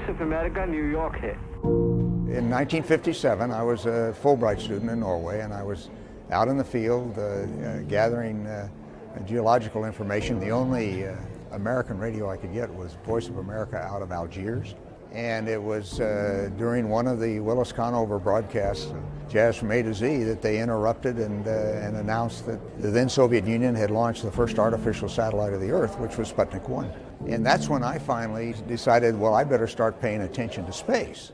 of America, New York here. In 1957, I was a Fulbright student in Norway, and I was out in the field gathering geological information. The only American radio I could get was Voice of America out of Algiers. And it was during one of the Willis Conover broadcasts, Jazz from A to Z, that they interrupted and announced that the then Soviet Union had launched the first artificial satellite of the Earth, which was Sputnik 1. And that's when I finally decided, well, I better start paying attention to space.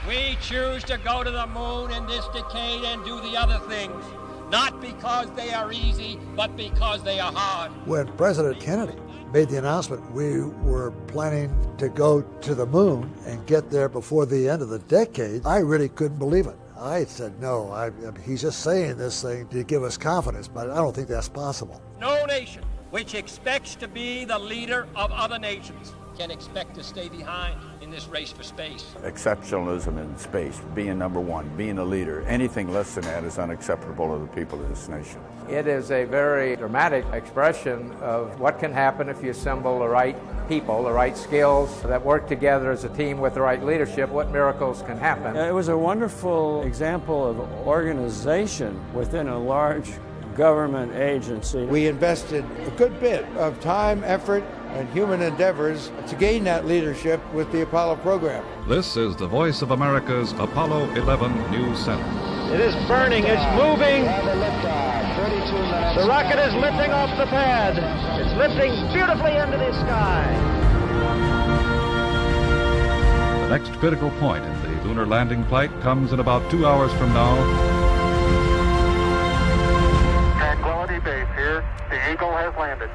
We choose to go to the moon in this decade and do the other things, not because they are easy, but because they are hard. When President Kennedy made the announcement we were planning to go to the moon and get there before the end of the decade, I really couldn't believe it. I said, no, he's just saying this thing to give us confidence, but I don't think that's possible. No nation which expects to be the leader of other nations can expect to stay behind in this race for space. Exceptionalism in space, being number one, being a leader, anything less than that is unacceptable to the people of this nation. It is a very dramatic expression of what can happen if you assemble the right people, the right skills that work together as a team with the right leadership, what miracles can happen. It was a wonderful example of organization within a large government agency. We invested a good bit of time, effort, and human endeavors to gain that leadership with the Apollo program. This is the Voice of America's Apollo 11 News Center. It is burning, it's moving. The rocket is lifting off the pad. It's lifting beautifully into the sky. The next critical point in the lunar landing flight comes in about 2 hours from now. Tranquility Base here. The Eagle has landed.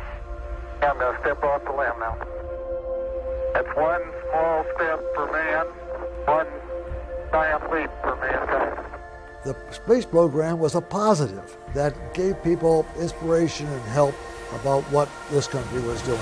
I'm going to step off the limb now. That's one small step for man, one giant leap for mankind. The space program was a positive that gave people inspiration and help about what this country was doing.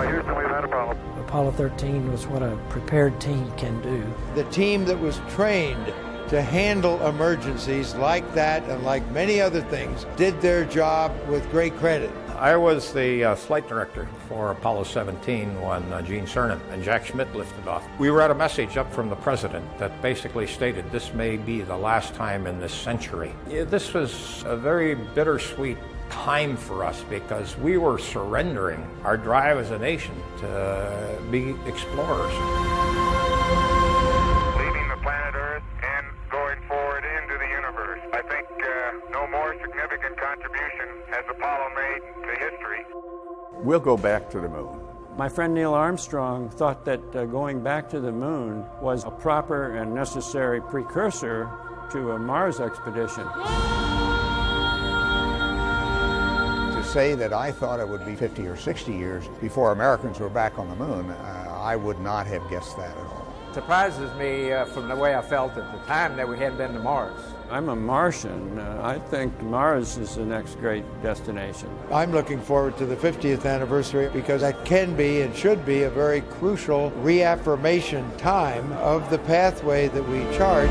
Houston, we've had a problem. Apollo 13 was what a prepared team can do. The team that was trained to handle emergencies like that and like many other things did their job with great credit. I was the flight director for Apollo 17 when Gene Cernan and Jack Schmitt lifted off. We read a message up from the president that basically stated this may be the last time in this century. This was a very bittersweet time for us because we were surrendering our drive as a nation to be explorers. Leaving the planet Earth and going forward into the universe. I think no more significant contribution has Apollo made to history. We'll go back to the moon. My friend Neil Armstrong thought that going back to the moon was a proper and necessary precursor to a Mars expedition. To say that I thought it would be 50 or 60 years before Americans were back on the moon, I would not have guessed that at all. It surprises me from the way I felt at the time that we hadn't been to Mars. I'm a Martian. I think Mars is the next great destination. I'm looking forward to the 50th anniversary because that can be and should be a very crucial reaffirmation time of the pathway that we charted.